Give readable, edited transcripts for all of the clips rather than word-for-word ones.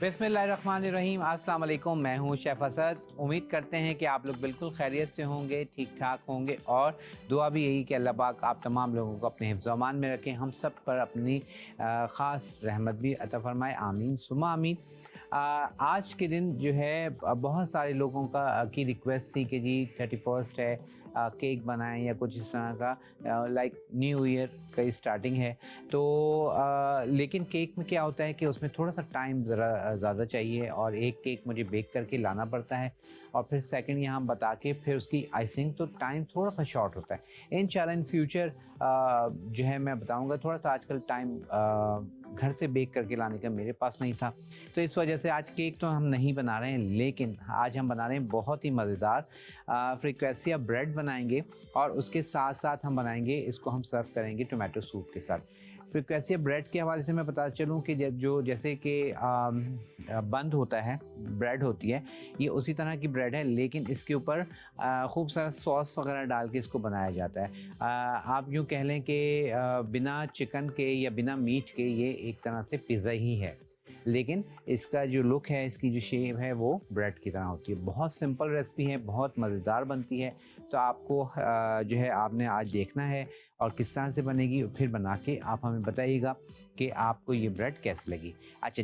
बिस्मिल्लाहिर्रहमानिर्रहीम, अस्सलाम वालेकुम। मैं हूं शेफ़ असद। उम्मीद करते हैं कि आप लोग बिल्कुल खैरियत से होंगे, ठीक ठाक होंगे और दुआ भी यही कि अल्लाह पाक आप तमाम लोगों को अपने हिफ्ज़ अमान में रखें, हम सब पर अपनी ख़ास रहमत भी अता फ़रमाए। आमीन सुम्मा आमीन। आज के दिन जो है बहुत सारे लोगों की रिक्वेस्ट थी कि जी 31st है, केक बनाएं या कुछ इस तरह का, लाइक न्यू ईयर का स्टार्टिंग है तो लेकिन केक में क्या होता है कि उसमें थोड़ा सा टाइम ज़रा ज़्यादा चाहिए और एक केक मुझे बेक करके लाना पड़ता है और फिर सेकंड यहाँ बता के फिर उसकी आइसिंग, तो टाइम थोड़ा सा शॉर्ट होता है। इंशाल्लाह इन फ्यूचर जो है मैं बताऊँगा, थोड़ा सा आजकल टाइम घर से बेक करके लाने का मेरे पास नहीं था, तो इस वजह से आज केक तो हम नहीं बना रहे हैं, लेकिन आज हम बना रहे हैं बहुत ही मज़ेदार फ्रिक्वेसिया ब्रेड बनाएंगे और उसके साथ साथ हम बनाएंगे, इसको हम सर्व करेंगे टोमेटो सूप के साथ। फ्रिक्वेसिया ब्रेड के हवाले से मैं बता चलूँ कि जो जैसे कि बंद होता है, ब्रेड होती है, ये उसी तरह की ब्रेड है, लेकिन इसके ऊपर खूब सारा सॉस वगैरह डाल के इसको बनाया जाता है। आप यूँ कह लें कि बिना चिकन के या बिना मीट के ये एक तरह से पिज़्ज़ा ही है, लेकिन इसका जो लुक है, इसकी जो शेप है वो ब्रेड की तरह होती है। बहुत सिंपल रेसिपी है, बहुत मज़ेदार बनती है, तो आपको जो है आपने आज देखना है और किस तरह से बनेगी, फिर बना के आप हमें बताइएगा कि आपको ये ब्रेड कैसी लगी। अच्छा,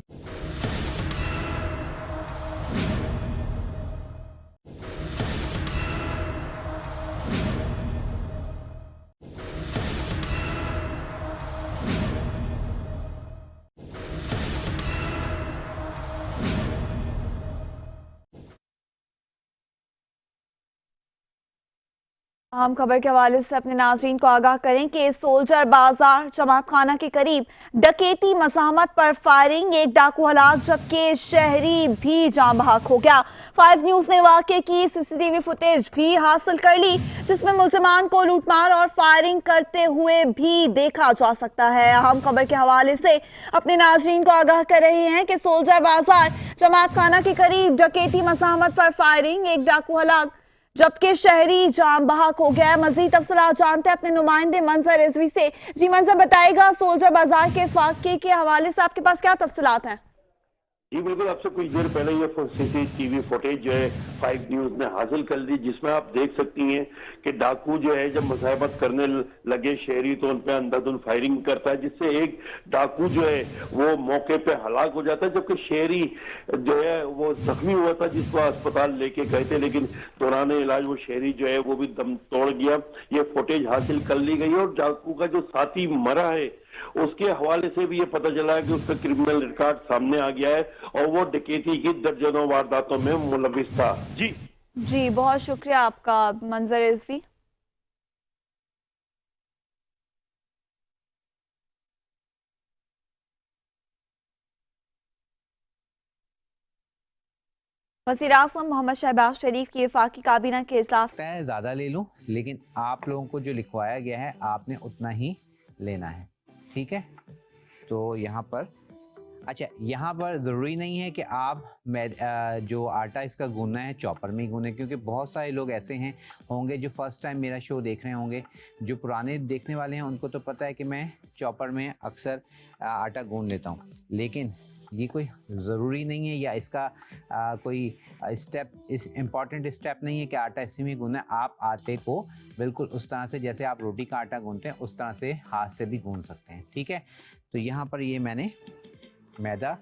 अहम खबर के हवाले से अपने नाज़रीन को आगाह करें कि सोल्जर बाजार जमात खाना के करीब डकैती मज़ाहमत पर फायरिंग, एक डाकू हलाक जबकि शहरी भी जाम बहक हो गया। 5 न्यूज़ ने वाक़े की सीसीटीवी फुटेज भी हासिल कर ली, जिसमें मुल्ज़िमान को लूटमार और फायरिंग करते हुए भी देखा जा सकता है। अहम खबर के हवाले से अपने नाज़रीन को आगाह कर रहे हैं कि सोल्जर बाजार जमात खाना के करीब डकैती मज़ाहमत पर फायरिंग, एक डाकू हलाक जबकि शहरी जाम बहक हो गया। मजीद तफसीलात जानते हैं अपने नुमाइंदे मंजर रिजवी से। जी मंजर, बताएगा सोल्जर बाजार के इस वाक़े के हवाले से आपके पास क्या तफसीलात हैं? जी बिल्कुल, आपसे कुछ देर पहले ये सीसीटीवी फुटेज जो है 5 न्यूज ने हासिल कर ली, जिसमें आप देख सकती हैं कि डाकू जो है जब मुसाहबत करने लगे शहरी तो उन पर अंधाधुंध फायरिंग करता है, जिससे एक डाकू जो है वो मौके पे हलाक हो जाता है, जबकि शहरी जो है वो जख्मी हुआ था जिसको अस्पताल लेके गए थे, लेकिन दौरान इलाज वो शहरी जो है वो भी दम तोड़ गया। ये फुटेज हासिल कर ली गई और डाकू का जो साथी मरा है उसके हवाले से भी ये पता चला है कि उसका क्रिमिनल रिकॉर्ड सामने आ गया है और वो डकैती की दर्जनों वारदातों में मुलविस था। जी बहुत शुक्रिया आपका मंजर रिजवी। वज़ीर आज़म मोहम्मद शहबाज शरीफ की वफाकी काबीना के इजलास ज़्यादा ले लूँ, लेकिन आप लोगों को जो लिखवाया गया है आपने उतना ही लेना है, ठीक है? तो यहाँ पर अच्छा, यहाँ पर ज़रूरी नहीं है कि आप जो आटा इसका गूंदना है चॉपर में ही गूंदें, क्योंकि बहुत सारे लोग ऐसे हैं होंगे जो फर्स्ट टाइम मेरा शो देख रहे होंगे। जो पुराने देखने वाले हैं उनको तो पता है कि मैं चॉपर में अक्सर आटा गूंद लेता हूँ, लेकिन ये कोई ज़रूरी नहीं है या इसका कोई इम्पॉर्टेंट स्टेप नहीं है कि आटा इसी में गूंदना है। आप आटे को बिल्कुल उस तरह से जैसे आप रोटी का आटा गूंदते हैं उस तरह से हाथ से भी गूंद सकते हैं, ठीक है? तो यहाँ पर ये मैंने मैदा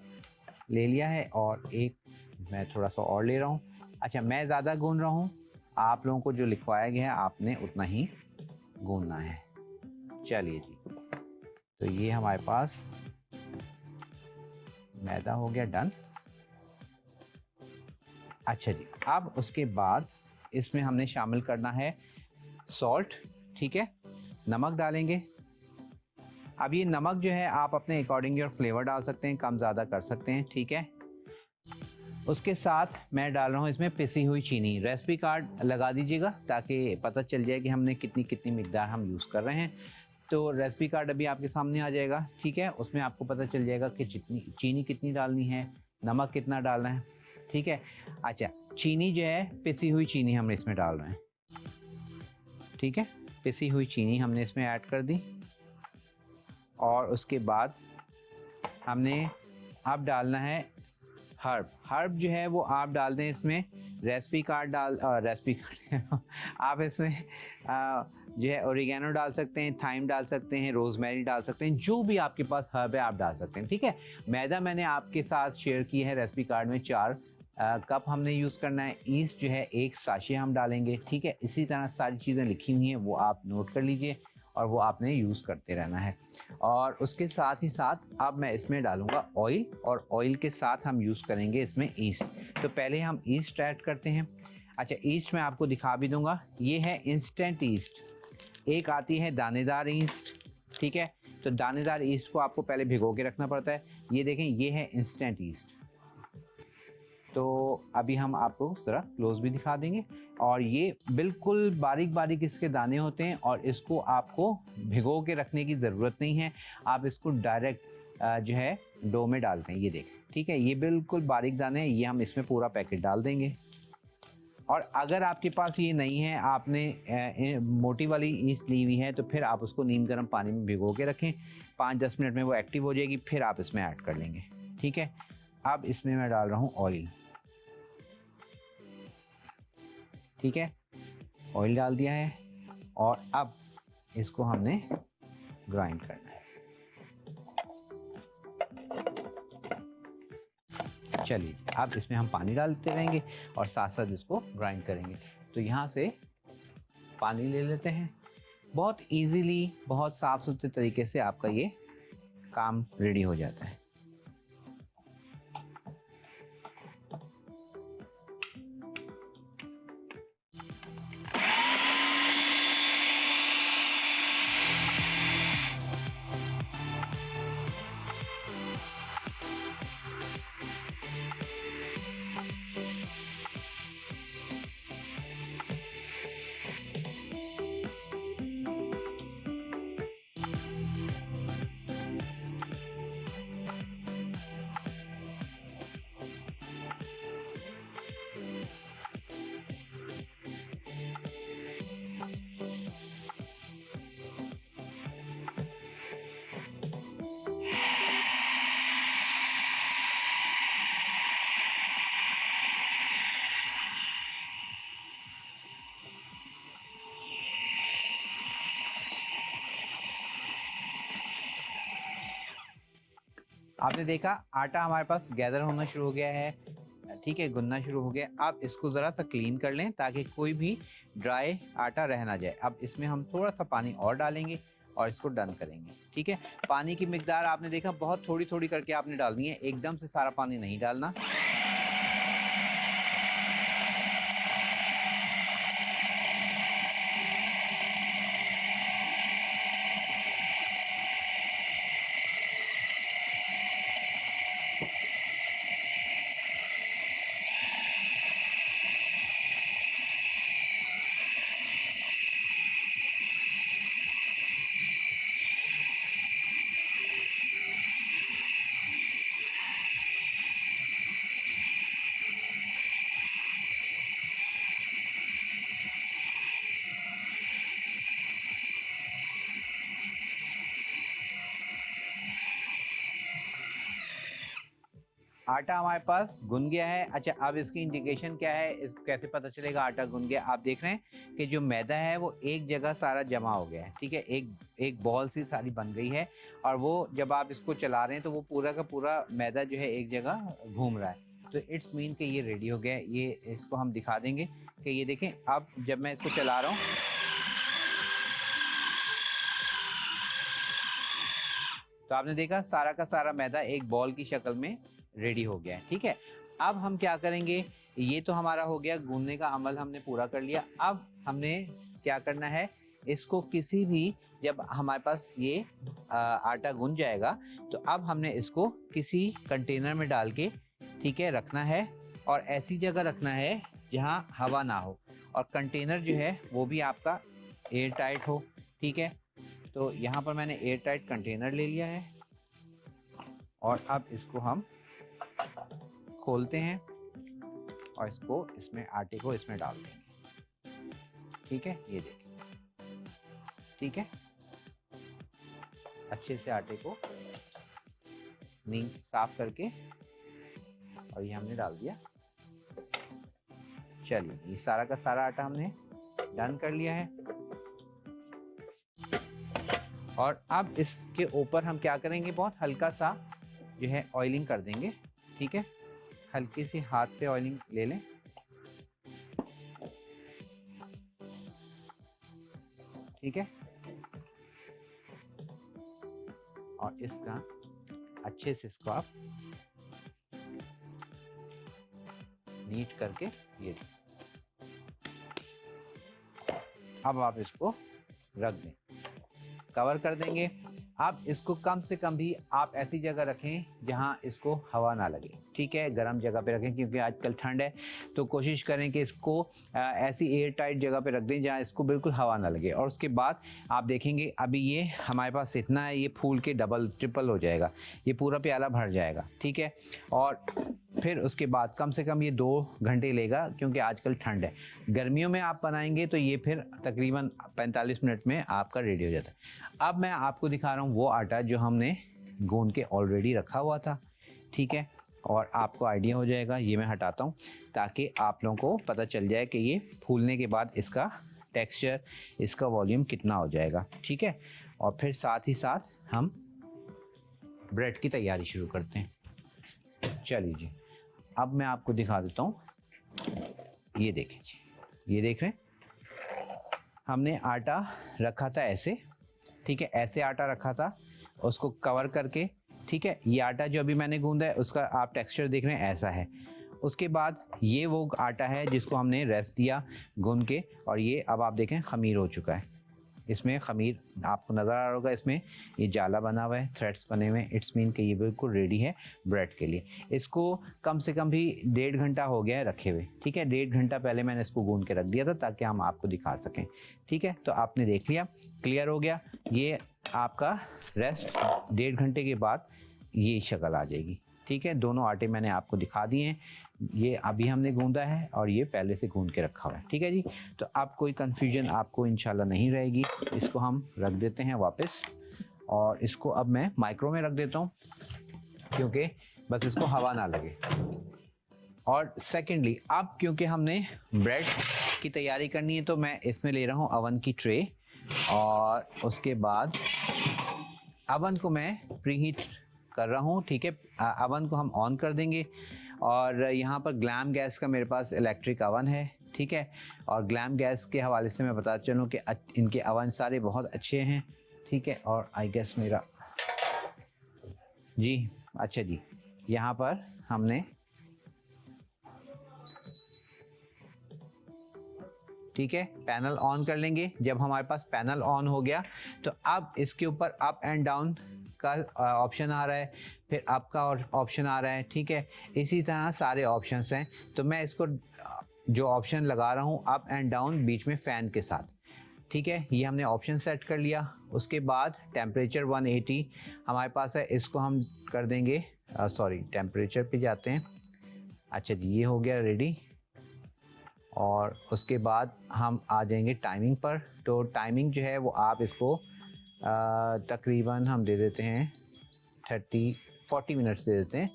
ले लिया है और एक मैं थोड़ा सा और ले रहा हूँ। अच्छा, मैं ज़्यादा गूंद रहा हूँ, आप लोगों को जो लिखवाया गया है आपने उतना ही गूंदना है। चलिए जी, तो ये हमारे पास मैदा हो गया डन। अच्छा जी, अब उसके बाद इसमें हमने शामिल करना है सॉल्ट, ठीक है? नमक डालेंगे। अब ये नमक जो है आप अपने अकॉर्डिंग और फ्लेवर डाल सकते हैं, कम ज़्यादा कर सकते हैं, ठीक है? उसके साथ मैं डाल रहा हूँ इसमें पिसी हुई चीनी। रेसिपी कार्ड लगा दीजिएगा ताकि पता चल जाए कि हमने कितनी कितनी मिकदार हम यूज़ कर रहे हैं। तो रेसिपी कार्ड अभी आपके सामने आ जाएगा, ठीक है? उसमें आपको पता चल जाएगा कि चीनी कितनी डालनी है, नमक कितना डालना है, ठीक है? अच्छा, चीनी जो है पिसी हुई चीनी हम इसमें डाल रहे हैं, ठीक है? पिसी हुई चीनी हमने इसमें ऐड कर दी और उसके बाद हमने अब डालना है हर्ब जो है वो आप डाल दें इसमें, रेसिपी कार्ड आप इसमें जो है ओरिगेनो डाल सकते हैं, थाइम डाल सकते हैं, रोजमेरी डाल सकते हैं, जो भी आपके पास हर्ब है आप डाल सकते हैं, ठीक है। मैदा मैंने आपके साथ शेयर की है रेसिपी कार्ड में, 4 कप हमने यूज़ करना है। ईस्ट जो है 1 साशे हम डालेंगे, ठीक है। इसी तरह सारी चीज़ें लिखी हुई हैं, वो आप नोट कर लीजिए और वो आपने यूज़ करते रहना है। और उसके साथ ही साथ अब मैं इसमें डालूंगा ऑयल, और ऑयल के साथ हम यूज़ करेंगे इसमें ईस्ट। तो पहले हम ईस्ट ऐड करते हैं। अच्छा, ईस्ट मैं आपको दिखा भी दूंगा, ये है इंस्टेंट ईस्ट, एक आती है दानेदार ईस्ट, ठीक है। तो दानेदार ईस्ट को आपको पहले भिगो के रखना पड़ता है। ये देखें, ये है इंस्टेंट ईस्ट। तो अभी हम आपको ज़रा क्लोज भी दिखा देंगे, और ये बिल्कुल बारीक बारीक इसके दाने होते हैं, और इसको आपको भिगो के रखने की ज़रूरत नहीं है, आप इसको डायरेक्ट जो है डो में डालते हैं। ये देखें, ठीक है, ये बिल्कुल बारीक दाने हैं, ये हम इसमें पूरा पैकेट डाल देंगे। और अगर आपके पास ये नहीं है, आपने मोटी वाली ईस्ट ली हुई है, तो फिर आप उसको नीम गर्म पानी में भिगो के रखें, 5-10 मिनट में वो एक्टिव हो जाएगी, फिर आप इसमें ऐड कर लेंगे, ठीक है। अब इसमें मैं डाल रहा हूँ ऑयल, ठीक है, ऑयल डाल दिया है, और अब इसको हमने ग्राइंड करना है। चलिए, अब इसमें हम पानी डालते रहेंगे और साथ साथ इसको ग्राइंड करेंगे। तो यहाँ से पानी ले लेते हैं। बहुत इजीली, बहुत साफ सुथरे तरीके से आपका ये काम रेडी हो जाता है। आपने देखा आटा हमारे पास गैदर होना शुरू हो गया है, ठीक है, गुनना शुरू हो गया। अब इसको ज़रा सा क्लीन कर लें ताकि कोई भी ड्राई आटा रह ना जाए। अब इसमें हम थोड़ा सा पानी और डालेंगे और इसको डन करेंगे, ठीक है। पानी की मिकदार आपने देखा बहुत थोड़ी थोड़ी करके आपने डालनी है, एकदम से सारा पानी नहीं डालना। आटा हमारे पास गुन गया है। अच्छा, अब इसकी इंडिकेशन क्या है, इस कैसे पता चलेगा आटा गुन गया? आप देख रहे हैं कि जो मैदा है वो एक जगह सारा जमा हो गया है, ठीक है, एक बॉल सी सारी बन गई है, और वो जब आप इसको चला रहे हैं तो वो पूरा का पूरा मैदा जो है एक जगह घूम रहा है। तो इट्स मीन कि ये रेडी हो गया है। ये इसको हम दिखा देंगे कि ये देखें, अब जब मैं इसको चला रहा हूँ तो आपने देखा सारा का सारा मैदा एक बॉल की शक्ल में रेडी हो गया है, ठीक है। अब हम क्या करेंगे, ये तो हमारा हो गया, गूंदने का अमल हमने पूरा कर लिया। अब हमने क्या करना है, इसको किसी भी, जब हमारे पास ये आटा गूंद जाएगा तो अब हमने इसको किसी कंटेनर में डाल के, ठीक है, रखना है, और ऐसी जगह रखना है जहां हवा ना हो, और कंटेनर जो है वो भी आपका एयर टाइट हो, ठीक है। तो यहाँ पर मैंने एयर टाइट कंटेनर ले लिया है, और अब इसको हम खोलते हैं और इसको, इसमें आटे को इसमें डाल देंगे, ठीक है। ये देखिए, ठीक है, अच्छे से आटे को साफ करके और ये हमने डाल दिया। चलिए, ये सारा का सारा आटा हमने डन कर लिया है। और अब इसके ऊपर हम क्या करेंगे, बहुत हल्का सा जो है ऑयलिंग कर देंगे। ठीक है, हल्की सी हाथ पे ऑयलिंग ले लें। ठीक है, और इसका अच्छे से इसको आप नीट करके ये, अब आप इसको रख दें, कवर कर देंगे। आप इसको कम से कम भी आप ऐसी जगह रखें जहां इसको हवा ना लगे। ठीक है, गर्म जगह पे रखें, क्योंकि आजकल ठंड है, तो कोशिश करें कि इसको ऐसी एयर टाइट जगह पे रख दें जहां इसको बिल्कुल हवा ना लगे। और उसके बाद आप देखेंगे अभी ये हमारे पास इतना है, ये फूल के डबल ट्रिपल हो जाएगा, ये पूरा प्याला भर जाएगा। ठीक है, और फिर उसके बाद कम से कम ये 2 घंटे लेगा, क्योंकि आजकल ठंड है। गर्मियों में आप बनाएंगे तो ये फिर तकरीबन 45 मिनट में आपका रेडी हो जाता है। अब मैं आपको दिखा रहा हूँ वो आटा जो हमने गूंद के ऑलरेडी रखा हुआ था। ठीक है, और आपको आइडिया हो जाएगा, ये मैं हटाता हूँ ताकि आप लोगों को पता चल जाए कि ये फूलने के बाद इसका टेक्सचर, इसका वॉल्यूम कितना हो जाएगा। ठीक है, और फिर साथ ही साथ हम ब्रेड की तैयारी शुरू करते हैं। चलिए जी, अब मैं आपको दिखा देता हूँ। ये देखें जी, ये देख रहे हैं, हमने आटा रखा था ऐसे। ठीक है, ऐसे आटा रखा था, उसको कवर करके। ठीक है, ये आटा जो अभी मैंने गूंदा है उसका आप टेक्सचर देख रहे हैं, ऐसा है। उसके बाद ये वो आटा है जिसको हमने रेस्ट दिया गूंद के, और ये अब आप देखें खमीर हो चुका है। इसमें खमीर आपको नज़र आ रहा होगा, इसमें ये जाला बना हुआ है, थ्रेड्स बने हुए हैं। इट्स मीन कि ये बिल्कुल रेडी है ब्रेड के लिए। इसको कम से कम भी 1.5 घंटा हो गया है रखे हुए। ठीक है, 1.5 घंटा पहले मैंने इसको गूंद के रख दिया था ताकि हम आपको दिखा सकें। ठीक है, तो आपने देख लिया, क्लियर हो गया। ये आपका रेस्ट 1.5 घंटे के बाद ये शक्ल आ जाएगी। ठीक है, दोनों आटे मैंने आपको दिखा दिए हैं, ये अभी हमने गूंदा है और ये पहले से गूंद के रखा हुआ है। ठीक है जी, तो अब कोई कंफ्यूजन आपको इंशाल्लाह नहीं रहेगी। इसको हम रख देते हैं वापस, और इसको अब मैं माइक्रो में रख देता हूँ, क्योंकि बस इसको हवा ना लगे। और सेकेंडली, अब क्योंकि हमने ब्रेड की तैयारी करनी है, तो मैं इसमें ले रहा हूँ अवन की ट्रे, और उसके बाद अवन को मैं प्रीहीट कर रहा हूँ। ठीक है, अवन को हम ऑन कर देंगे, और यहाँ पर ग्लैम गैस का मेरे पास इलेक्ट्रिक अवन है। ठीक है, और ग्लैम गैस के हवाले से मैं बता चलूँ कि इनके अवन सारे बहुत अच्छे हैं। ठीक है, और आई गेस मेरा जी, अच्छा जी, यहाँ पर हमने, ठीक है, पैनल ऑन कर लेंगे। जब हमारे पास पैनल ऑन हो गया तो अब इसके ऊपर अप एंड डाउन का ऑप्शन आ रहा है, फिर अप का ऑप्शन आ रहा है। ठीक है, इसी तरह सारे ऑप्शंस हैं। तो मैं इसको जो ऑप्शन लगा रहा हूँ अप एंड डाउन, बीच में फ़ैन के साथ। ठीक है, ये हमने ऑप्शन सेट कर लिया। उसके बाद टेम्परेचर 180 हमारे पास है, इसको हम कर देंगे, सॉरी टेम्परेचर पे जाते हैं। अच्छा जी, ये हो गया रेडी। और उसके बाद हम आ जाएंगे टाइमिंग पर। तो टाइमिंग जो है वो आप इसको तकरीबन हम दे देते हैं 30-40 मिनट्स दे देते हैं,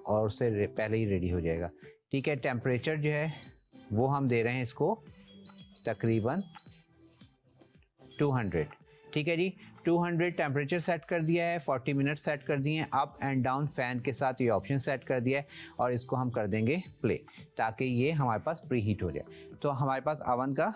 और उससे पहले ही रेडी हो जाएगा। ठीक है, टेम्परेचर जो है वो हम दे रहे हैं इसको तकरीबन 200। ठीक है जी, 200 टेम्परेचर सेट कर दिया है, 40 मिनट सेट कर दिए हैं, अप एंड डाउन फ़ैन के साथ ये ऑप्शन सेट कर दिया है, और इसको हम कर देंगे प्ले, ताकि ये हमारे पास प्री हीट हो जाए। तो हमारे पास अवन का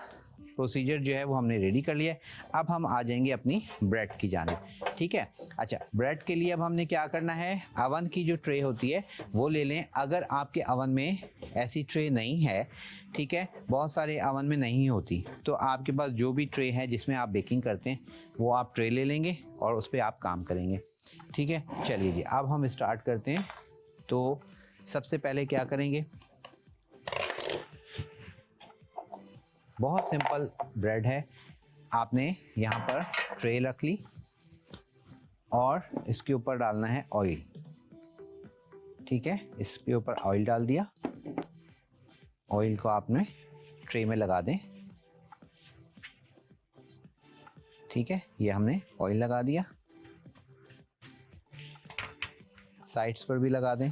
प्रोसीजर जो है वो हमने रेडी कर लिया है। अब हम आ जाएंगे अपनी ब्रेड की जानिब। ठीक है, अच्छा, ब्रेड के लिए अब हमने क्या करना है, अवन की जो ट्रे होती है वो ले लें। अगर आपके अवन में ऐसी ट्रे नहीं है, ठीक है, बहुत सारे अवन में नहीं होती, तो आपके पास जो भी ट्रे है जिसमें आप बेकिंग करते हैं वो आप ट्रे ले लेंगे और उस पर आप काम करेंगे। ठीक है, चलिए जी, अब हम स्टार्ट करते हैं। तो सबसे पहले क्या करेंगे, बहुत सिंपल ब्रेड है। आपने यहाँ पर ट्रे रख ली और इसके ऊपर डालना है ऑयल। ठीक है, इसके ऊपर ऑयल डाल दिया, ऑयल को आपने ट्रे में लगा दें। ठीक है, ये हमने ऑयल लगा दिया, साइड्स पर भी लगा दें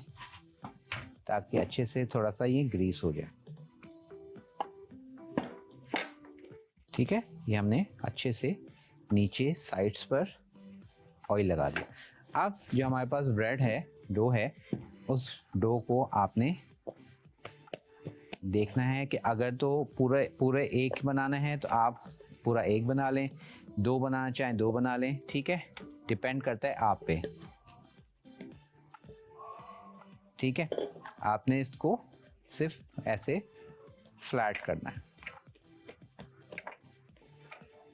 ताकि अच्छे से थोड़ा सा ये ग्रीस हो जाए। ठीक है, ये हमने अच्छे से नीचे साइड्स पर ऑयल लगा दिया। अब जो हमारे पास ब्रेड है, डो है, उस डो को आपने देखना है कि अगर तो पूरे एक बनाना है तो आप पूरा एक बना लें, दो बनाना चाहें दो बना लें। ठीक है, डिपेंड करता है आप पे। ठीक है, आपने इसको सिर्फ ऐसे फ्लैट करना है।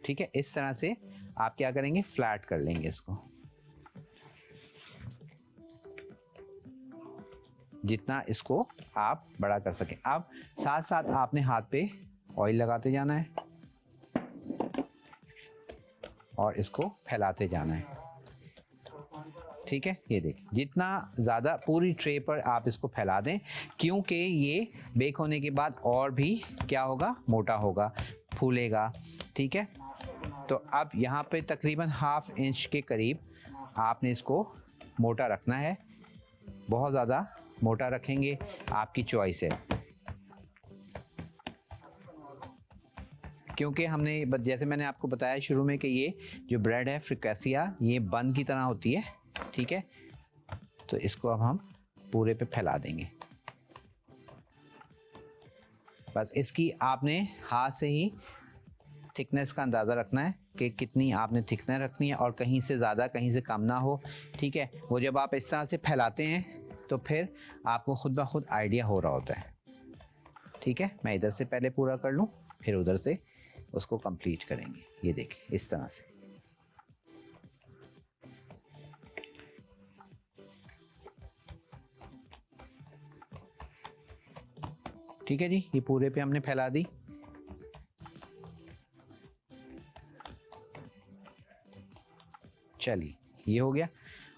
ठीक है, इस तरह से आप क्या करेंगे, फ्लैट कर लेंगे इसको जितना इसको आप बड़ा कर सकें। अब साथ साथ आपने हाथ पे ऑयल लगाते जाना है और इसको फैलाते जाना है। ठीक है, ये देखिए, जितना ज़्यादा पूरी ट्रे पर आप इसको फैला दें, क्योंकि ये बेक होने के बाद और भी क्या होगा, मोटा होगा, फूलेगा। ठीक है, तो अब यहाँ पे तकरीबन ½ इंच के करीब आपने इसको मोटा रखना है। बहुत ज़्यादा मोटा रखेंगे आपकी चॉइस है, क्योंकि हमने जैसे मैंने आपको बताया शुरू में कि ये जो ब्रेड है फ्रिकेसिया, ये बन की तरह होती है। ठीक है, तो इसको अब हम पूरे पे फैला देंगे। बस इसकी आपने हाथ से ही थिकनेस का अंदाज़ा रखना है कि कितनी आपने थिकनेस रखनी है और कहीं से ज़्यादा कहीं से कम ना हो। ठीक है, वो जब आप इस तरह से फैलाते हैं तो फिर आपको खुद ब खुद आइडिया हो रहा होता है। ठीक है, मैं इधर से पहले पूरा कर लूँ, फिर उधर से उसको कंप्लीट करेंगे। ये देखिए, इस तरह से। ठीक है जी, ये पूरे पे हमने फैला दी। चलिए, ये हो गया।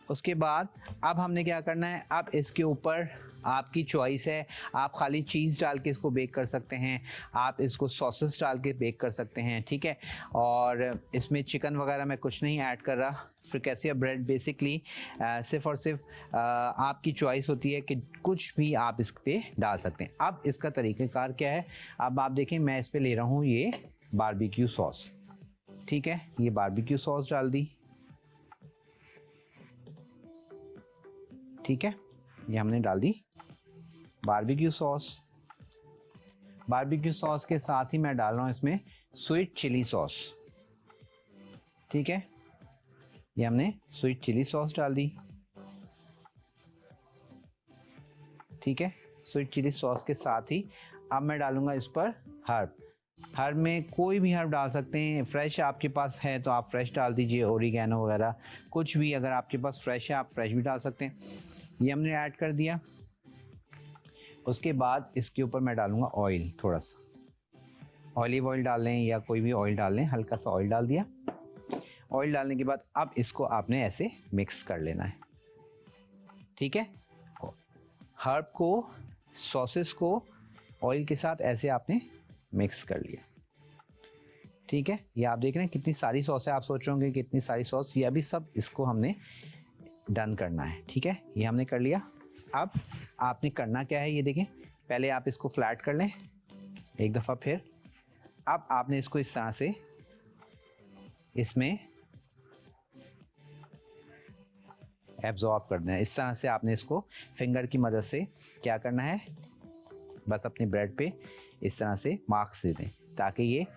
उसके बाद अब हमने क्या करना है, अब इसके ऊपर आपकी चॉइस है, आप खाली चीज़ डाल के इसको बेक कर सकते हैं, आप इसको सॉसेस डाल के बेक कर सकते हैं। ठीक है, और इसमें चिकन वगैरह मैं कुछ नहीं ऐड कर रहा। फ्रिकेसिया ब्रेड बेसिकली सिर्फ और सिर्फ आपकी चॉइस होती है कि कुछ भी आप इस पे डाल सकते हैं। अब इसका तरीक़ाकार क्या है, अब आप देखें, मैं इस पे ले रहा हूँ ये बारबेक्यू सॉस। ठीक है, ये बारबेक्यू सॉस डाल दी। ठीक है, ये हमने डाल दी बारबेक्यू सॉस। बारबेक्यू सॉस के साथ ही मैं डाल रहा हूँ इसमें स्वीट चिली सॉस। ठीक है, ये हमने स्वीट चिली सॉस डाल दी। ठीक है, स्वीट चिली सॉस के साथ ही अब मैं डालूंगा इस पर हर्ब। हर्ब में कोई भी हर्ब डाल सकते हैं, फ्रेश आपके पास है तो आप फ्रेश डाल दीजिए, ओरिगेनो वगैरह कुछ भी अगर आपके पास फ्रेश है आप फ्रेश भी डाल सकते हैं। ये हमने ऐड कर दिया। उसके बाद इसके ऊपर मैं डालूंगा ऑयल, थोड़ा सा ऑलिव ऑयल डाल लें या कोई भी ऑयल डाल लें, हल्का सा ऑयल डाल दिया। ऑयल डालने के बाद अब इसको आपने ऐसे मिक्स कर लेना है। ठीक है, हर्ब को, सॉसेस को ऑयल के साथ ऐसे आपने मिक्स कर लिया। ठीक है, ये आप देख रहे हैं कितनी सारी सॉस है। आप सोच रहे होंगे कितनी सारी सॉस, ये अभी सब इसको हमने डन करना है। ठीक है, ये हमने कर लिया। अब आपने करना क्या है, ये देखें, पहले आप इसको फ्लैट कर लें एक दफ़ा, फिर अब आपने इसको इस तरह से इसमें एब्जॉर्ब करना है। इस तरह से आपने इसको फिंगर की मदद से क्या करना है, बस अपने ब्रेड पे इस तरह से मार्क्स दे दें ताकि ये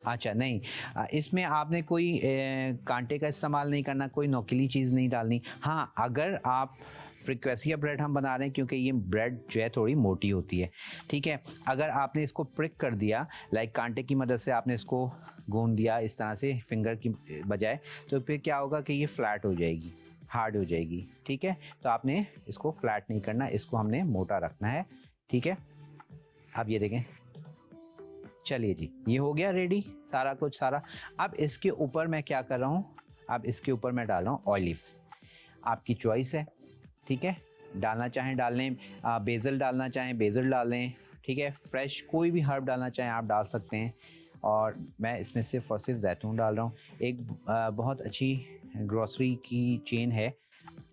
अच्छा नहीं, इसमें आपने कोई कांटे का इस्तेमाल नहीं करना, कोई नोकीली चीज़ नहीं डालनी। हाँ, अगर आप फ्रिकेसिया ब्रेड हम बना रहे हैं क्योंकि ये ब्रेड जो है थोड़ी मोटी होती है। ठीक है, अगर आपने इसको प्रिक कर दिया, लाइक कांटे की मदद से आपने इसको गूंद दिया इस तरह से फिंगर की बजाय, तो फिर क्या होगा कि ये फ्लैट हो जाएगी, हार्ड हो जाएगी। ठीक है, तो आपने इसको फ्लैट नहीं करना, इसको हमने मोटा रखना है। ठीक है, अब ये देखें, चलिए जी, ये हो गया रेडी सारा कुछ सारा। अब इसके ऊपर मैं क्या कर रहा हूँ, अब इसके ऊपर मैं डाल रहा हूँ ऑलिव्स। आपकी चॉइस है। ठीक है, डालना चाहें डाल लें, बेसल डालना चाहें बेसल डाल लें। ठीक है, फ्रेश कोई भी हर्ब डालना चाहें आप डाल सकते हैं। और मैं इसमें सिर्फ और सिर्फ जैतून डाल रहा हूँ। एक बहुत अच्छी ग्रोसरी की चेन है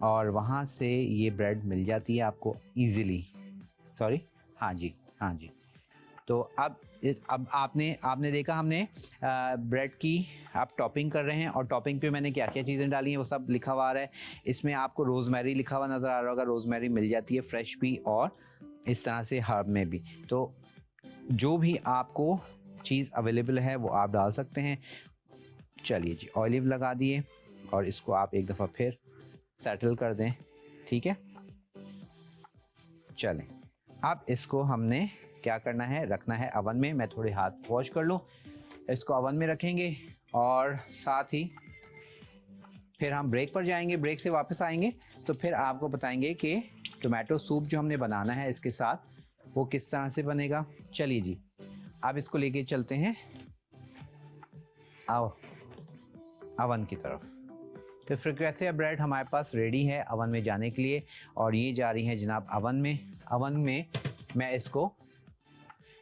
और वहाँ से ये ब्रेड मिल जाती है आपको ईज़िली। सॉरी, हाँ जी। तो अब आपने देखा हमने ब्रेड की आप टॉपिंग कर रहे हैं और टॉपिंग पे मैंने क्या क्या चीज़ें डाली हैं वो सब लिखा हुआ आ रहा है। इसमें आपको रोज़मेरी लिखा हुआ नज़र आ रहा होगा, रोज़मेरी मिल जाती है फ्रेश भी और इस तरह से हर्ब में भी। तो जो भी आपको चीज़ अवेलेबल है वो आप डाल सकते हैं। चलिए जी, ऑलिव लगा दिए और इसको आप एक दफ़ा फिर सेटल कर दें, ठीक है। चलें, अब इसको हमने क्या करना है, रखना है अवन में। मैं थोड़े हाथ वॉश कर लूँ, इसको अवन में रखेंगे और साथ ही फिर हम ब्रेक पर जाएंगे। ब्रेक से वापस आएंगे तो फिर आपको बताएंगे कि टोमेटो सूप जो हमने बनाना है इसके साथ वो किस तरह से बनेगा। चलिए जी, अब इसको लेके चलते हैं आओ अवन की तरफ। तो फ्रिक्वेसिया ब्रेड हमारे पास रेडी है अवन में जाने के लिए और ये जा रही है जनाब अवन में। अवन में मैं इसको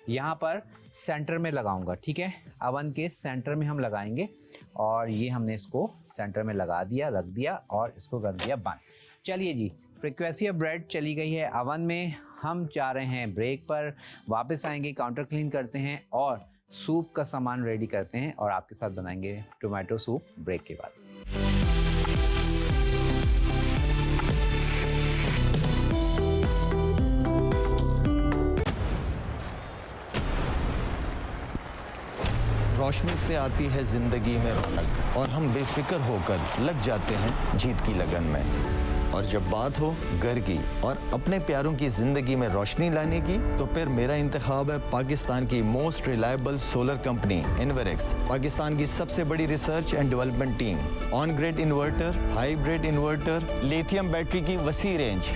यहाँ पर सेंटर में लगाऊंगा, ठीक है। अवन के सेंटर में हम लगाएंगे और ये हमने इसको सेंटर में लगा दिया, रख दिया और इसको कर दिया बंद। चलिए जी, फ्रिक्वेसिया ब्रेड चली गई है अवन में। हम जा रहे हैं ब्रेक पर, वापस आएंगे, काउंटर क्लीन करते हैं और सूप का सामान रेडी करते हैं और आपके साथ बनाएंगे टोमेटो सूप ब्रेक के बाद। रोशनी से आती है जिंदगी में रौनक और हम बेफिक्र होकर लग जाते हैं जीत की लगन में। और जब बात हो घर की और अपने प्यारों की जिंदगी में रोशनी लाने की, तो फिर मेरा इंतखाब है पाकिस्तान की most reliable solar company Inverex. Pakistan की सबसे बड़ी research and development team, on grid inverter, hybrid inverter, lithium battery की वसी रेंज,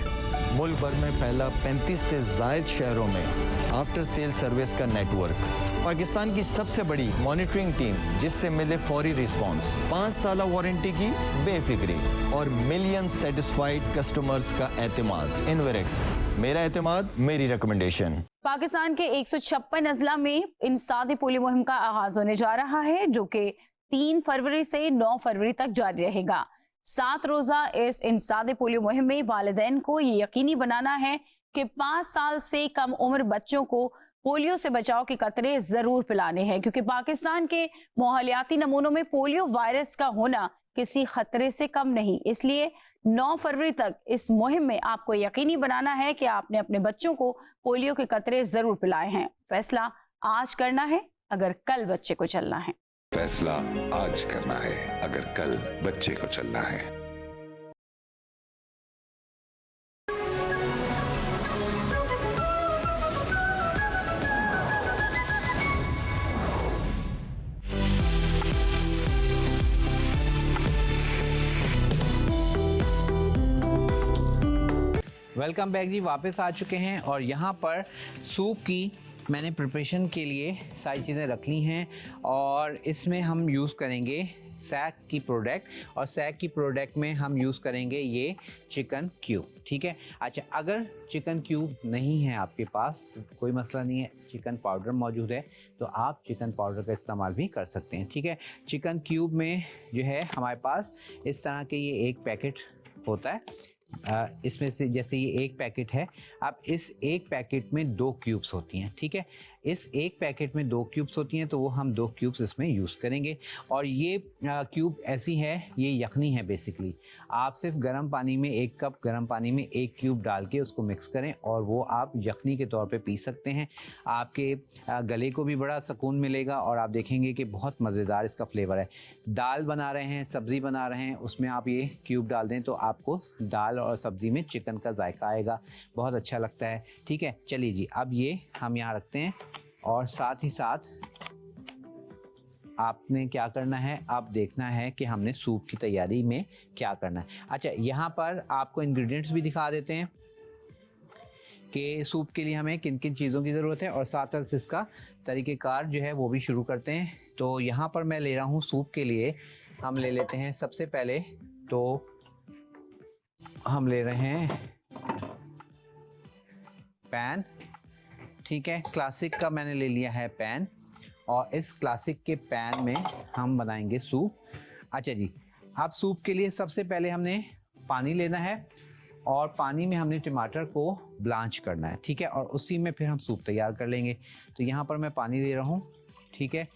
मुल्क भर में पहला 35 से ज़ायद शहरों में आफ्टर सेल सर्विस का नेटवर्क, पाकिस्तान की सबसे बड़ी मॉनिटरिंग टीम जिससे मिले फौरी रिस्पांस, 5 साल वारंटी की बेफिक्री और मिलियन सेटिस्फाइड कस्टमर्स का एतमाद। इन्वेरेक्स, मेरा एतमाद, मेरी रिकमेंडेशन। पाकिस्तान के 156 अजला में इंसादी पोलियो मुहिम का आगाज होने जा रहा है जो कि 3 फरवरी से 9 फरवरी तक जारी रहेगा। 7 रोजा इस इंसादी पोलियो मुहिम में वालिदैन को ये यकीनी बनाना है कि 5 साल से कम उम्र बच्चों को पोलियो से बचाव के कतरे जरूर पिलाने हैं, क्योंकि पाकिस्तान के माहौलियाती नमूनों में पोलियो वायरस का होना किसी खतरे से कम नहीं। इसलिए 9 फरवरी तक इस मुहिम में आपको यकीनी बनाना है कि आपने अपने बच्चों को पोलियो के कतरे जरूर पिलाए हैं। फैसला आज करना है अगर कल बच्चे को चलना है। फैसला आज करना है अगर कल बच्चे को चलना है। वेलकम बैक जी, वापस आ चुके हैं और यहाँ पर सूप की मैंने प्रिपरेशन के लिए सारी चीज़ें रख ली हैं और इसमें हम यूज़ करेंगे सैक की प्रोडक्ट और सैक की प्रोडक्ट में हम यूज़ करेंगे ये चिकन क्यूब, ठीक है। अच्छा, अगर चिकन क्यूब नहीं है आपके पास तो कोई मसला नहीं है, चिकन पाउडर मौजूद है तो आप चिकन पाउडर का इस्तेमाल भी कर सकते हैं, ठीक है। चिकन क्यूब में जो है हमारे पास इस तरह के ये एक पैकेट होता है, इसमें से जैसे ये एक पैकेट है, अब इस एक पैकेट में 2 क्यूब्स होती हैं, ठीक है। इस एक पैकेट में 2 क्यूब्स होती हैं तो वो हम 2 क्यूब्स इसमें यूज़ करेंगे और ये क्यूब ऐसी है, ये यखनी है बेसिकली। आप सिर्फ गर्म पानी में 1 कप गर्म पानी में 1 क्यूब डाल के उसको मिक्स करें और वो आप यखनी के तौर पे पी सकते हैं। आपके गले को भी बड़ा सुकून मिलेगा और आप देखेंगे कि बहुत मज़ेदार इसका फ्लेवर है। दाल बना रहे हैं, सब्ज़ी बना रहे हैं, उसमें आप ये क्यूब डाल दें तो आपको दाल और सब्ज़ी में चिकन का जायका आएगा, बहुत अच्छा लगता है, ठीक है। चलिए जी, अब ये हम यहाँ रखते हैं और साथ ही साथ आपने क्या करना है, आप देखना है कि हमने सूप की तैयारी में क्या करना है। अच्छा, यहाँ पर आपको इंग्रेडिएंट्स भी दिखा देते हैं कि सूप के लिए हमें किन किन चीज़ों की ज़रूरत है और साथ साथ इसका तरीक़ेकार जो है वो भी शुरू करते हैं। तो यहाँ पर मैं ले रहा हूँ सूप के लिए, हम ले लेते हैं सबसे पहले तो हम ले रहे हैं पैन, ठीक है, क्लासिक का मैंने ले लिया है पैन और इस क्लासिक के पैन में हम बनाएंगे सूप। अच्छा जी, अब सूप के लिए सबसे पहले हमने पानी लेना है और पानी में हमने टमाटर को ब्लांच करना है, ठीक है, और उसी में फिर हम सूप तैयार कर लेंगे। तो यहाँ पर मैं पानी ले रहा हूँ, ठीक है।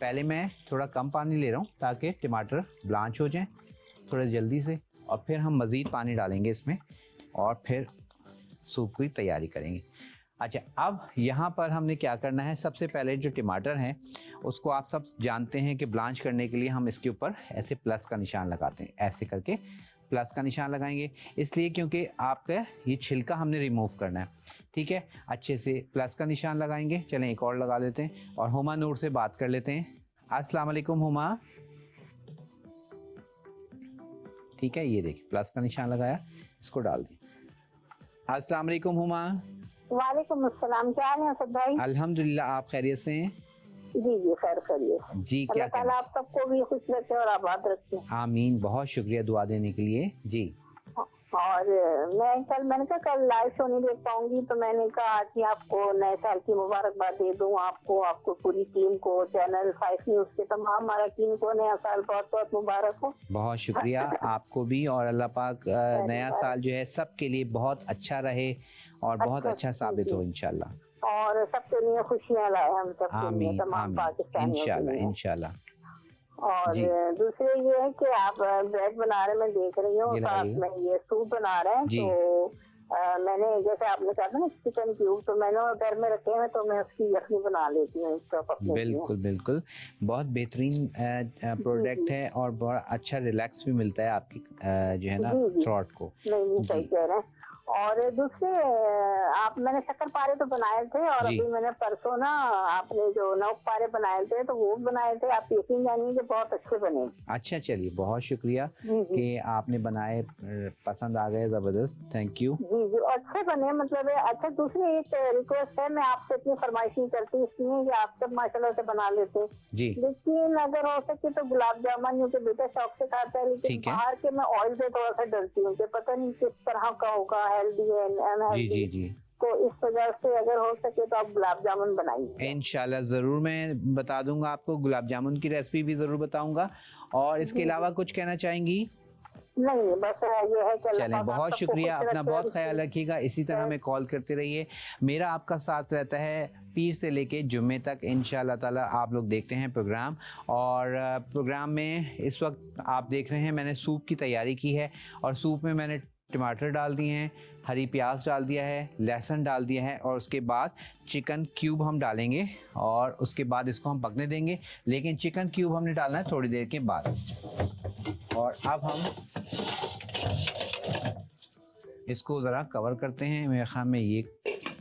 पहले मैं थोड़ा कम पानी ले रहा हूँ ताकि टमाटर ब्लांच हो जाएं थोड़ा जल्दी से, और फिर हम मज़ीद पानी डालेंगे इसमें और फिर सूप की तैयारी करेंगे। अच्छा, अब यहाँ पर हमने क्या करना है, सबसे पहले जो टमाटर हैं उसको आप सब जानते हैं कि ब्लांच करने के लिए हम इसके ऊपर ऐसे प्लस का निशान लगाते हैं, ऐसे करके प्लस का निशान लगाएंगे, इसलिए क्योंकि आपका ये छिलका हमने रिमूव करना है, ठीक है। अच्छे से प्लस का निशान लगाएंगे। चलें एक और लगा लेते हैं और हुमा नूर से बात कर लेते हैं। अस्सलाम वालेकुम हुमा, ठीक है, ये देखिए प्लस का निशान लगाया, इसको डाल दें। अस्सलाम वालेकुम हुमा। वालेकुम अस्सलाम, क्या हाल है असद भाई? अल्हम्दुलिल्लाह, आप खैरियत से हैं? जी खैर करिए। जी, क्या अल्लाह ताला आप सबको भी खुश रखे और आबाद रखे। आमीन, बहुत शुक्रिया दुआ देने के लिए जी। और मैंने कहा कल लाइव शो नहीं देख पाऊंगी, तो मैंने कहा कि आपको नए साल की मुबारकबाद दे दूं, आपको पूरी टीम को, चैनल 5 न्यूज के तमाम टीम को नया साल बहुत बहुत मुबारक हो। बहुत शुक्रिया आपको भी, और अल्लाह पाक नया साल जो है सबके लिए बहुत अच्छा रहे और बहुत अच्छा साबित हो इंशाल्लाह। और सबके लिए खुशियाँ लाए हम सबके लिए, आमीन तमाम आमीन, पाकिस्तानियों के इंशाल्लाह लिए। इंशाल्लाह। और जी। दूसरे ये है कि आप ब्रेड बना रहे, मैं देख रही हूँ, ये साथ लगाइए। में ये सूप बना रहे हैं। जी। तो मैंने जैसे आपने कहा था ना चिकन क्यूब, तो मैंने वो घर में रखे हैं, तो मैं उसकी यखनी बना लेती हूँ अपने लिए। बिल्कुल बिल्कुल, बहुत बेहतरीन प्रोडक्ट है और बहुत अच्छा रिलैक्स भी मिलता है आपकी जो है ना जी। थ्रोट को। नहीं सही जी। कह रहे हैं। और दूसरे मैंने शक्कर पारे तो बनाए थे, और जी। अभी मैंने परसों ना आपने जो नौक पारे बनाए थे, तो वो बनाए थे, आप यकीन जानिए कि बहुत अच्छे बने। अच्छा, चलिए बहुत शुक्रिया जी। कि आपने बनाए, पसंद आ गए, जबरदस्त, थैंक यू। जी अच्छे बने, मतलब अच्छा। दूसरी एक रिक्वेस्ट है, मैं आपसे इतनी फरमाइश नहीं करती इसलिए कि आप सब माशाल्लाह से बना लेते हैं, जी लेकिन अगर हो सके तो गुलाब जामुन, क्योंकि बेटा शौक से खाता है, लेकिन ठीक है। बाहर के मैं ऑयल से थोड़ा सा डरती हूँ कि पता नहीं किस तरह का होगा, हेल्दी है जी अनहेल्दी। जी जी, तो इस वजह से अगर हो सके तो आप गुलाब जामुन बनाइए। इंशाल्लाह ज़रूर मैं बता दूंगा आपको, गुलाब जामुन की रेसिपी भी ज़रूर बताऊंगा। और इसके अलावा कुछ कहना चाहेंगी? नहीं, बस ये है कि अल्लाह चलें, पाक बहुत सबको शुक्रिया, खुश अपना रखे बहुत और ख्याल रखिएगा, इसी तरह हमें कॉल करते रहिए। मेरा आपका साथ रहता है पीर से लेके जुम्मे तक इंशाल्लाह ताला। आप लोग देखते हैं प्रोग्राम, और प्रोग्राम में इस वक्त आप देख रहे हैं मैंने सूप की तैयारी की है, और सूप में मैंने टमाटर डाल दिए हैं, हरी प्याज डाल दिया है, लहसुन डाल दिया है, और उसके बाद चिकन क्यूब हम डालेंगे और उसके बाद इसको हम पकने देंगे। लेकिन चिकन क्यूब हमने डालना है थोड़ी देर के बाद। और अब हम इसको ज़रा कवर करते हैं, मेरे ख्याल में ये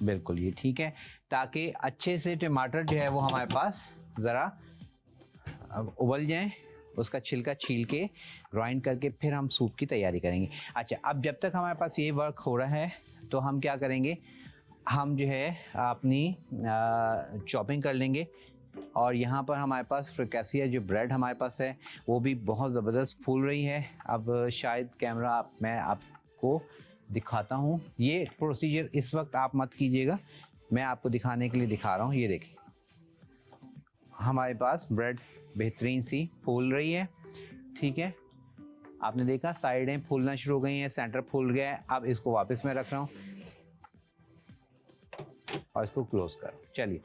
बिल्कुल ये ठीक है, ताकि अच्छे से टमाटर जो है वो हमारे पास ज़रा अब उबल जाएं, उसका छिलका छील के ग्राइंड करके फिर हम सूप की तैयारी करेंगे। अच्छा, अब जब तक हमारे पास ये वर्क हो रहा है तो हम क्या करेंगे, हम जो है अपनी चॉपिंग कर लेंगे। और यहाँ पर हमारे पास फ्रिकेसिया जो ब्रेड हमारे पास है वो भी बहुत ज़बरदस्त फूल रही है। अब शायद कैमरा मैं आपको दिखाता हूँ, ये प्रोसीजर इस वक्त आप मत कीजिएगा, मैं आपको दिखाने के लिए दिखा रहा हूँ। ये देखिए हमारे पास ब्रेड बेहतरीन सी फूल रही है, ठीक है, आपने देखा साइडें फूलना शुरू हो गई हैं, सेंटर फूल गया है। अब इसको वापस मैं रख रहा हूँ और इसको क्लोज कर। चलिए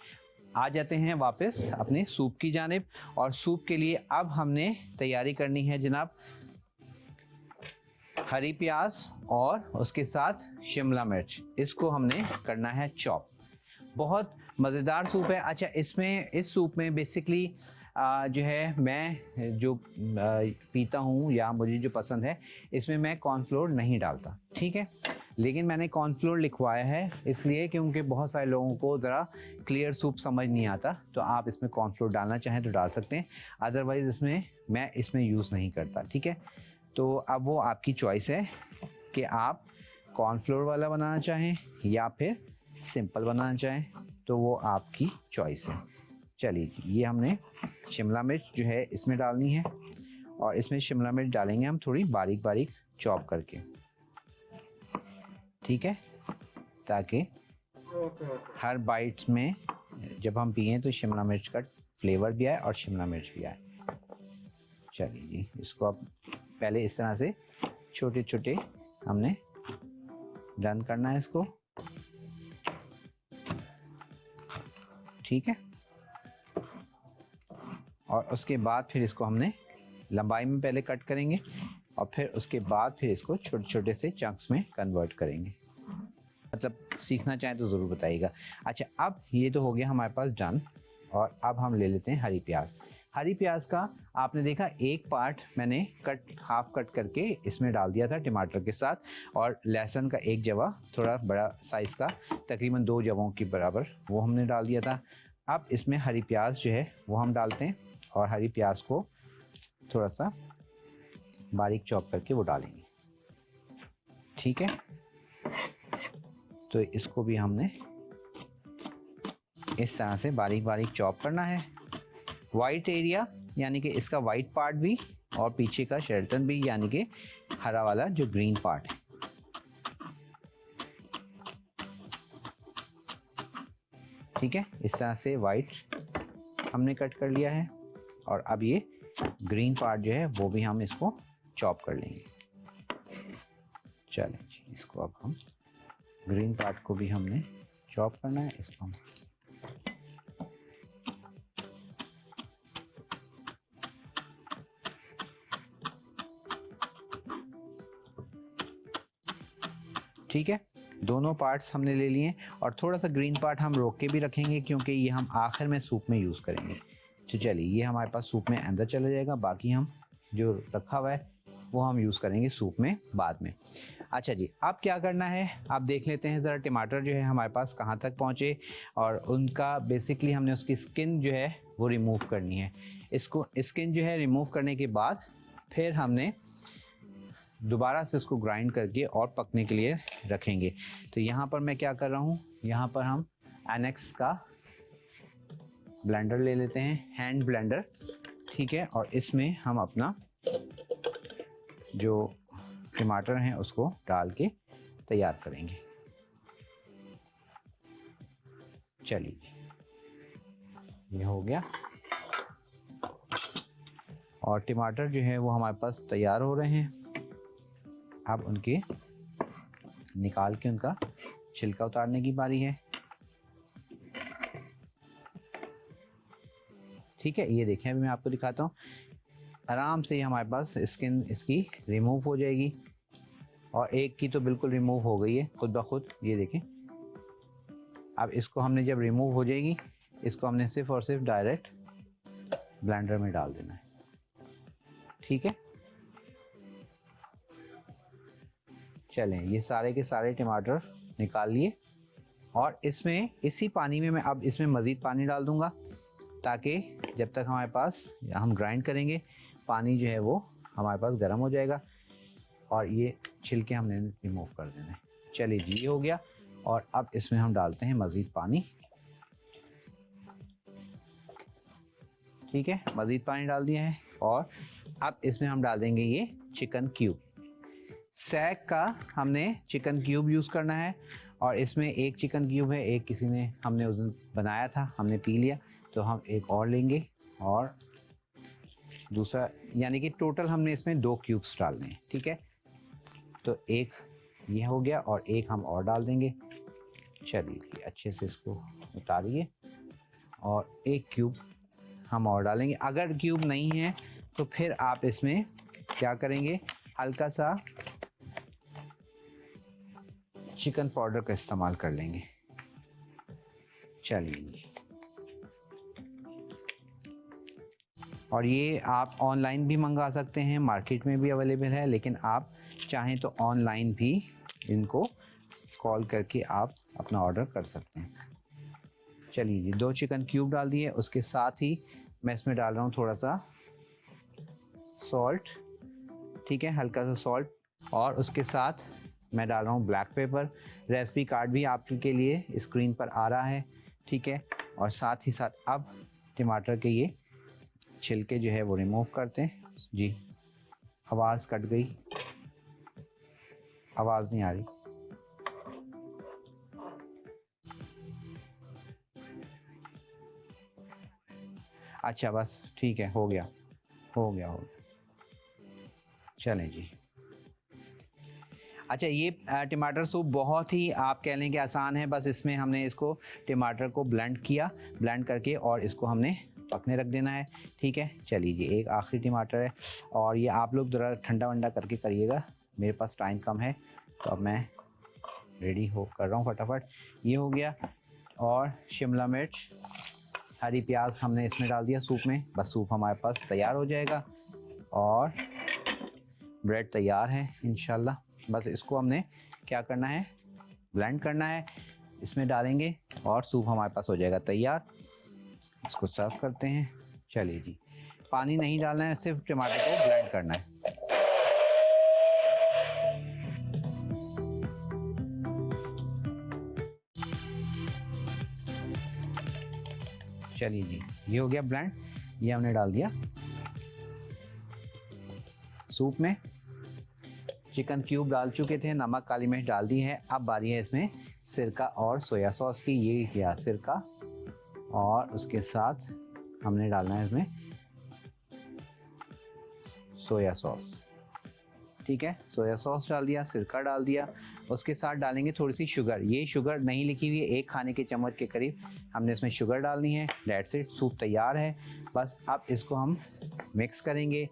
आ जाते हैं वापस अपने सूप की जानिब। और सूप के लिए अब हमने तैयारी करनी है जनाब, हरी प्याज और उसके साथ शिमला मिर्च, इसको हमने करना है चॉप। बहुत मज़ेदार सूप है। अच्छा, इसमें इस सूप में बेसिकली जो है मैं जो पीता हूँ या मुझे जो पसंद है, इसमें मैं कॉर्नफ्लोर नहीं डालता, ठीक है, लेकिन मैंने कॉर्नफ्लोर लिखवाया है इसलिए क्योंकि बहुत सारे लोगों को ज़रा क्लियर सूप समझ नहीं आता, तो आप इसमें कॉर्नफ्लोर डालना चाहें तो डाल सकते हैं, अदरवाइज़ मैं इसमें यूज़ नहीं करता, ठीक है। तो अब वो आपकी चॉइस है कि आप कॉर्नफ्लोर वाला बनाना चाहें या फिर सिंपल बनाना चाहें, तो वो आपकी चॉइस है। चलिए, ये हमने शिमला मिर्च जो है इसमें डालनी है, और इसमें शिमला मिर्च डालेंगे हम थोड़ी बारीक बारीक चॉप करके, ठीक है, ताकि हर बाइट्स में जब हम पिएं तो शिमला मिर्च का फ्लेवर भी आए और शिमला मिर्च भी आए। चलिए जी, इसको अब पहले इस तरह से छोटे छोटे हमने डन करना है इसको, ठीक है। और उसके बाद फिर इसको हमने लंबाई में पहले कट करेंगे और फिर उसके बाद फिर इसको छोटे छोटे से चंक्स में कन्वर्ट करेंगे। मतलब सीखना चाहें तो ज़रूर बताइएगा। अच्छा, अब ये तो हो गया हमारे पास डन। और अब हम ले लेते हैं हरी प्याज। हरी प्याज का आपने देखा एक पार्ट मैंने हाफ कट करके इसमें डाल दिया था टमाटर के साथ, और लहसुन का एक जवा थोड़ा बड़ा साइज़ का तकरीबन 2 जवों के बराबर वो हमने डाल दिया था। अब इसमें हरी प्याज जो है वो हम डालते हैं और हरी प्याज को थोड़ा सा बारीक चॉप करके वो डालेंगे, ठीक है। तो इसको भी हमने इस तरह से बारीक बारीक चॉप करना है। वाइट एरिया यानी कि इसका वाइट पार्ट भी और पीछे का शेल्टन भी, यानी कि हरा वाला जो ग्रीन पार्ट है। ठीक है, इस तरह से वाइट हमने कट कर लिया है और अब ये ग्रीन पार्ट जो है वो भी हम इसको चॉप कर लेंगे। चलें जी, इसको अब हम ग्रीन पार्ट को भी हमने चॉप करना है। इसको हम ठीक है, दोनों पार्ट्स हमने ले लिए और थोड़ा सा ग्रीन पार्ट हम रोक के भी रखेंगे क्योंकि ये हम आखिर में सूप में यूज़ करेंगे। तो चलिए, ये हमारे पास सूप में अंदर चला जाएगा, बाकी हम जो रखा हुआ है वो हम यूज़ करेंगे सूप में बाद में। अच्छा जी, अब क्या करना है आप देख लेते हैं ज़रा टमाटर जो है हमारे पास कहाँ तक पहुँचे, और उनका बेसिकली हमने उसकी स्किन जो है वो रिमूव करनी है। इसको स्किन जो है रिमूव करने के बाद फिर हमने दोबारा से उसको ग्राइंड करके और पकने के लिए रखेंगे। तो यहाँ पर मैं क्या कर रहा हूँ, यहाँ पर हम एनेक्स का ब्लेंडर ले लेते हैं, हैंड ब्लेंडर, ठीक है। और इसमें हम अपना जो टमाटर हैं उसको डाल के तैयार करेंगे। चलिए, ये हो गया और टमाटर जो है वो हमारे पास तैयार हो रहे हैं। अब उनके निकाल के उनका छिलका उतारने की बारी है। ठीक है, ये देखें, अभी मैं आपको दिखाता हूँ। आराम से हमारे पास स्किन इसकी रिमूव हो जाएगी और एक की तो बिल्कुल रिमूव हो गई है खुद ब खुद, ये देखें। अब इसको हमने जब रिमूव हो जाएगी, इसको हमने सिर्फ और सिर्फ डायरेक्ट ब्लेंडर में डाल देना है, ठीक है। चलें, ये सारे के सारे टमाटर निकाल लिए और इसमें इसी पानी में मैं अब इसमें मज़ीद पानी डाल दूंगा ताकि जब तक हमारे पास हम ग्राइंड करेंगे पानी जो है वो हमारे पास गर्म हो जाएगा और ये छिलके हमने रिमूव कर देना है। चलिए जी, ये हो गया और अब इसमें हम डालते हैं मज़ीद पानी, ठीक है। मज़ीद पानी डाल दिया है और अब इसमें हम डाल देंगे ये चिकन क्यूब। सैक का हमने चिकन क्यूब यूज़ करना है और इसमें एक चिकन क्यूब है, एक किसी ने हमने उस दिन बनाया था, हमने पी लिया, तो हम एक और लेंगे और दूसरा, यानी कि टोटल हमने इसमें 2 क्यूब्स डालने हैं, ठीक है। तो एक ये हो गया और एक हम और डाल देंगे। चलिए, अच्छे से इसको उतारिए और एक क्यूब हम और डालेंगे। अगर क्यूब नहीं है तो फिर आप इसमें क्या करेंगे, हल्का सा चिकन पाउडर का इस्तेमाल कर लेंगे। चलिए, और ये आप ऑनलाइन भी मंगा सकते हैं, मार्केट में भी अवेलेबल है, लेकिन आप चाहें तो ऑनलाइन भी इनको कॉल करके आप अपना ऑर्डर कर सकते हैं। चलिए जी, 2 चिकन क्यूब डाल दिए, उसके साथ ही मैं इसमें डाल रहा हूँ थोड़ा सा सॉल्ट, ठीक है, हल्का सा सॉल्ट, और उसके साथ मैं डाल रहा हूँ ब्लैक पेपर। रेसिपी कार्ड भी आपके लिए स्क्रीन पर आ रहा है, ठीक है। और साथ ही साथ अब टमाटर के ये छिलके जो है वो रिमूव करते हैं। जी, आवाज़ कट गई, आवाज़ नहीं आ रही। अच्छा बस ठीक है, हो गया हो गया हो गया। चलें जी। अच्छा ये टमाटर सूप बहुत ही आप कह लें कि आसान है। बस इसमें हमने इसको टमाटर को ब्लेंड किया, ब्लेंड करके और इसको हमने पकने रख देना है। ठीक है, चलिए जी। एक आखिरी टमाटर है और ये आप लोग ज़रा ठंडा वंडा करके करिएगा, मेरे पास टाइम कम है तो अब मैं रेडी हो कर रहा हूँ फटाफट। ये हो गया। और शिमला मिर्च, हरी प्याज हमने इसमें डाल दिया सूप में। बस सूप हमारे पास तैयार हो जाएगा और ब्रेड तैयार है इंशाल्लाह। बस इसको हमने क्या करना है, ब्लेंड करना है, इसमें डालेंगे और सूप हमारे पास हो जाएगा तैयार। इसको सर्व करते हैं। चलिए जी, पानी नहीं डालना है, सिर्फ टमाटर को ब्लेंड करना है। चलिए जी, ये हो गया ब्लेंड। ये हमने डाल दिया सूप में। चिकन क्यूब डाल चुके थे, नमक काली मिर्च डाल दी है। अब बारी है इसमें सिरका और सोया सॉस की। ये किया सिरका और उसके साथ हमने डालना है इसमें सोया सॉस। ठीक है, सोया सॉस डाल दिया, सिरका डाल दिया। उसके साथ डालेंगे थोड़ी सी शुगर। ये शुगर नहीं लिखी हुई है, 1 खाने के चम्मच के करीब हमने इसमें शुगर डालनी है। दैट्स इट, सूप तैयार है। बस अब इसको हम मिक्स करेंगे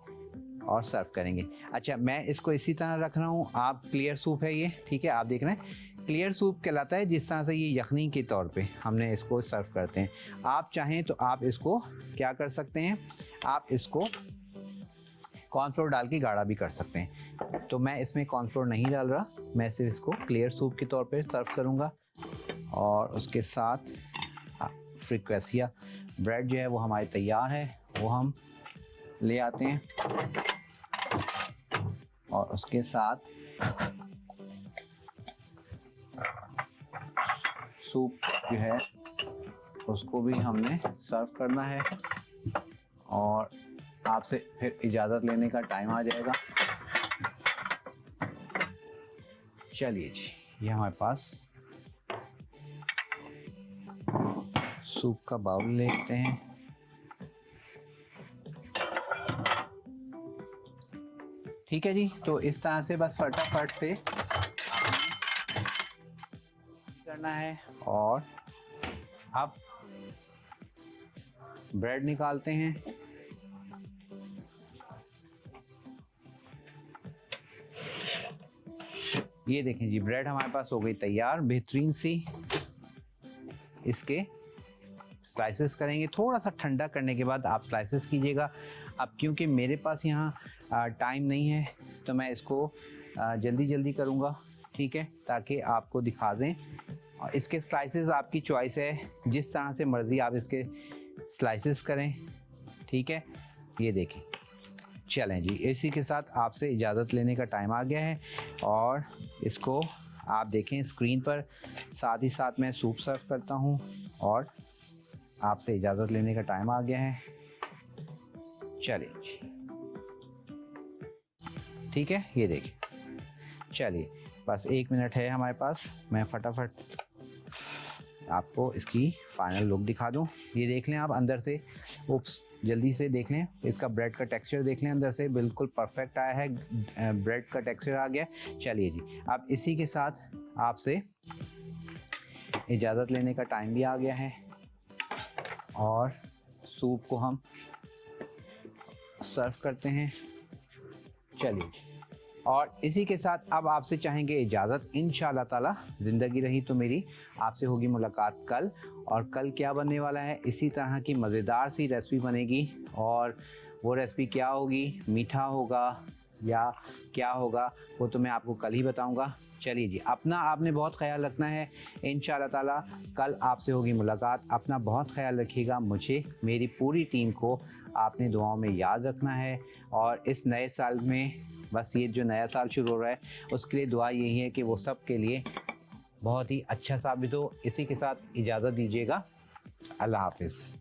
और सर्व करेंगे। अच्छा मैं इसको इसी तरह रख रहा हूँ। आप क्लियर सूप है ये, ठीक है, आप देख रहे हैं क्लियर सूप कहलाता है जिस तरह से ये यखनी के तौर पे हमने इसको सर्व करते हैं। आप चाहें तो आप इसको क्या कर सकते हैं, आप इसको कॉर्नफ्लोर डाल के गाढ़ा भी कर सकते हैं। तो मैं इसमें कॉर्नफ्लोर नहीं डाल रहा, मैं सिर्फ इसको क्लियर सूप के तौर पे सर्व करूँगा। और उसके साथ फ्रिक्वेसिया ब्रेड जो है वो हमारी तैयार है, वो हम ले आते हैं और उसके साथ सूप जो है उसको भी हमने सर्व करना है और आपसे फिर इजाज़त लेने का टाइम आ जाएगा। चलिए जी, ये हमारे पास सूप का बाउल लेते हैं। ठीक है जी, तो इस तरह से बस फटाफट से करना है। और अब ब्रेड निकालते हैं। ये देखें जी, ब्रेड हमारे पास हो गई तैयार, बेहतरीन सी। इसके स्लाइसेस करेंगे, थोड़ा सा ठंडा करने के बाद आप स्लाइसेस कीजिएगा। अब क्योंकि मेरे पास यहाँ टाइम नहीं है तो मैं इसको जल्दी जल्दी करूँगा, ठीक है, ताकि आपको दिखा दें। और इसके स्लाइसेस आपकी चॉइस है, जिस तरह से मर्ज़ी आप इसके स्लाइसेस करें, ठीक है। ये देखें, चलें जी, इसी के साथ आपसे इजाज़त लेने का टाइम आ गया है। और इसको आप देखें स्क्रीन पर, साथ ही साथ मैं सूप सर्व करता हूँ और आपसे इजाज़त लेने का टाइम आ गया है। चलिए जी, ठीक है, ये देखिए। चलिए बस 1 मिनट है हमारे पास, मैं फटाफट आपको इसकी फाइनल लुक दिखा दूं। ये देख लें आप अंदर से, उप्स, जल्दी से देख लें, इसका ब्रेड का टेक्सचर देख लें, अंदर से बिल्कुल परफेक्ट आया है, ब्रेड का टेक्सचर आ गया। चलिए जी, अब इसी के साथ आपसे इजाज़त लेने का टाइम भी आ गया है और सूप को हम सर्व करते हैं। चलिए जी, और इसी के साथ अब आपसे चाहेंगे इजाज़त। इंशाअल्लाह ताला ज़िंदगी रही तो मेरी आपसे होगी मुलाकात कल। और कल क्या बनने वाला है, इसी तरह की मज़ेदार सी रेसिपी बनेगी। और वो रेसिपी क्या होगी, मीठा होगा या क्या होगा, वो तो मैं आपको कल ही बताऊंगा। चलिए जी, अपना आपने बहुत ख्याल रखना है। इंशाअल्लाह ताला कल आपसे होगी मुलाकात। अपना बहुत ख्याल रखिएगा। मुझे, मेरी पूरी टीम को आपने दुआओं में याद रखना है। और इस नए साल में, बस ये जो नया साल शुरू हो रहा है, उसके लिए दुआ यही है कि वो सब के लिए बहुत ही अच्छा साबित हो। इसी के साथ इजाज़त दीजिएगा। अल्लाह हाफिज़।